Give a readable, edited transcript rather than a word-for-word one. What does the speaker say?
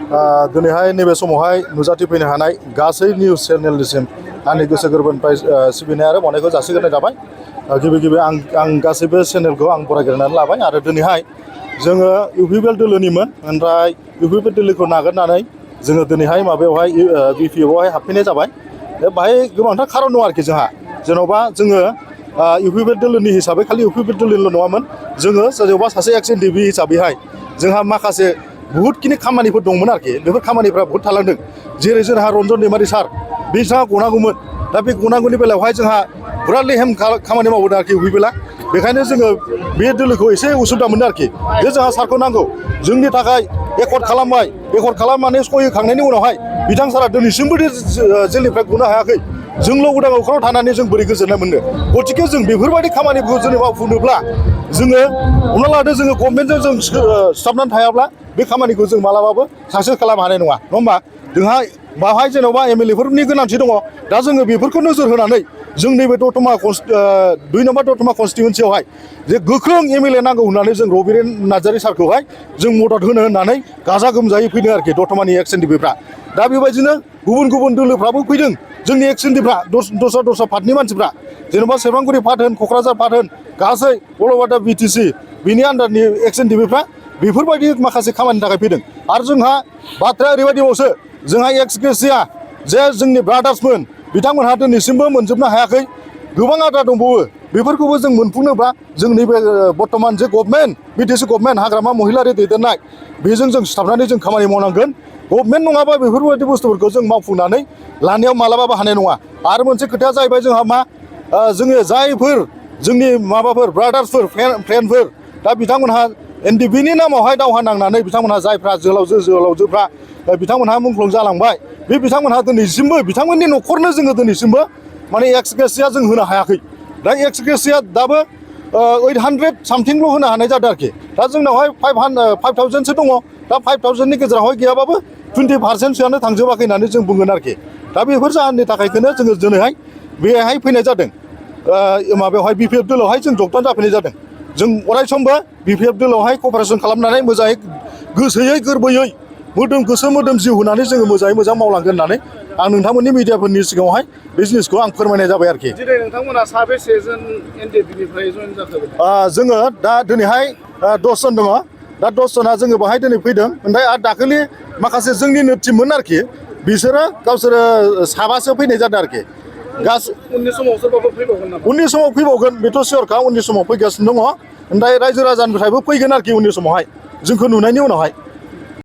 दिनैहाय नैबे समावहाय नुजाथिफैनो हानाय गासै निउस चेनेलनिसिम आंनि गोसो गोरबोनिफ्राय सिबिनाय आरो बावनायखौ जासिग्रोनाय जाबाय। गिबि आं गासैबो चेनेलखौ आं बरायग्रोनानै लाबाय आरो दिनैहाय जोङो इउपिपिएल दोलोनिमोन ओमफ्राय इउपिपिएल दोलोखौ नागारनानै जोङो दिनैहाय माबायावहाय बिपिएफआवहाय हाबफैनाय जाबाय। बाहाय गोबांथार खारन दं आरोखि जोंहा जेन'बा जोङो इउपिपिएल दोलोनि हिसाबै खालि इउपिपिएल दोलोनिल' नङामोन जोङो जेनेबा सासे एक्स एनडिएफबि हिसाबैहाय जोंहा माखासे बहुतखिनि खामानिफोर दंमोन आरोखि बेफोर खामानिफ्रा बहुद थालांदों। जेरै जोंहा रन्जन दैमारि सार बिथाङा गनांगौमोन दा बे गनांगौनि बेलायावहाय जोंहा बिराद लेहेम खामानि मावबोदों आरोखि इउपिपिएलआ। बेखायनो जोङो बे दोलोखौ एसे उसुबिदा मोनो आरोखि जे जोंहा सारखौ नांगौ जोंनि थाखाय एकर्ड खालामबाय। एकर्ड खालामनानै सहि होखांनायनि उनावहाय बिथां सारा दिनैसिमबो जेलनिफ्राय गनो हायाखै। जोंल' उदां अख्राङाव थानानै जों बोरै गोजोननाय मोननो। गथिखे जों बेफोरबायदि खामानिखौ जों मावफुंनोब्ला जोङो हमना लादो जोङो गभर्नमेन्टजों जों सिथाबनानै थायाब्ला बे खामानिखौ जों मालाबाबो साक्सेस खालामनो हानाय नङा होमबा। जोंहा बावहाय जेन'बा एमएलएफोरनि गोनांथि दङ। दा जोङो बेफोरखौ नोजोर होनानै जों नैबे दतमा 2 नम्बर दतमा कनस्टिटुवेन्सियावहाय जे गोख्रों एमएलए नांगौ होननानै जों रबिरेन नार्जारि सारखौहाय जों मदद होनो होननानै गाजा गोमजायै फैदों आरोखि दतमानि एक्स एनडिएफबिफ्रा। दा बेबायदिनो गुबुन दोलोफ्राबो फैदों जोंनि एक्स एनडिएफबिफ्रा दस्रा पार्टनि मानसिफ्रा जेनेबा सेरफांगुरि पार्ट होन क'क्राझार पार्ट होन गासै अल अभार दा बिटिसि बिनि आन्दारनि एक्स एनडिएफबिफ्रा बेफोरबायदि माखासे खामानिनि थाखाय फैदों। आरो जोंहा बाथ्राया ओरैबायदिबावसो जोंहा एक्स ग्रेसिया जे जोंनि ब्रादार्समोन बिथांमोनहा दिनैसिमबो मोनजोबनो हायाखै। गोबां आद्रा दंबावो बेफोरखौबो जों मोनफुंनोबा जों नैबे बर्तमान जे गभर्नमेन्ट बिटिसि गभर्नमेन्ट हाग्रामा महिलारि दैदेननाय बेजों जों सिथाबनानै जों खामानि मावनांगोन। गभर्नमेन्ट नङाबा बेफोरबायदि बुस्थुफोरखौ जों मावफुंनानै लानायाव मालाबाबो हानाय नङा। आरो मोनसे खोथाया जाहैबाय जोंहा मा जोङो जायफोर जोंनि माबाफोर ब्रादार्सफोर फ्रेन्डफोर दा बिथांमोनहा एनडिएफबिनि नामावहाय दावहा नांनानै बिथांमोनहा जायफ्रा जोहोलावजोफ्रा बिथांमोनहा मुंख्लं जालांबाय बे बिथांमोनहा दिनैसिमबो बिथांमोननि न'खरनो जोङो दिनैसिमबो माने एक्स ग्रेसिया जों होनो हायाखै। दा एक्स ग्रेसिया दाबो 800 सामथिंल' होनो हानाय जादों आरोखि। दा जोंनावहाय 5,000सो दङ। दा 5,000नि गेजेरावहाय गैयाबाबो 20%सोआनो थांजोबाखै होननानै जों बुंगोन आरोखि। दा बेफोर जाहोननि थाखायनो जोङो दिनैहाय बेहाय फैनाय जादों। माबायावहाय बिपिएफ दोलोआवहाय जों जगदान जाफैनाय जादों। जों अराय समबो बिपिएफ दोलोआवहाय कपारेसन खालामनानै मोजाङै गोसोयै गोरबोयै गोसो मोदोम जिउ होनानै जोङो मोजाङै मोजां मावलांगोन होननानै आं नोंथांमोननि मिडियाफोरनि सिगाङावहाय बे जिनिसखौ आं फोरमायनाय जाबाय आरोखि। दिनै नोंथांमोना साबेसेजोन एनडिएफबिनिफ्राय जइन जाखो? जोङो दा दिनैहाय 10 जन दङ। दा 10 जना जोङो बेहाय दिनै फैदों। ओमफ्राय आरो दाखालि माखासे जोंनिनो टिममोन आरोखि बिसोरो गावसोरो साबासो फैनाय जादों आरोखि। उननि समाव सोरबाफोर फैबावगोन नामा? उननि समाव फैबावगोन बेथ' सियरखा उननि समाव फैगासिनो दङ। ओमफ्राय रायजो राजानिफ्रायबो फैगोन आरोखि उननि समावहाय जोंखौ नुनायनि उनावहाय।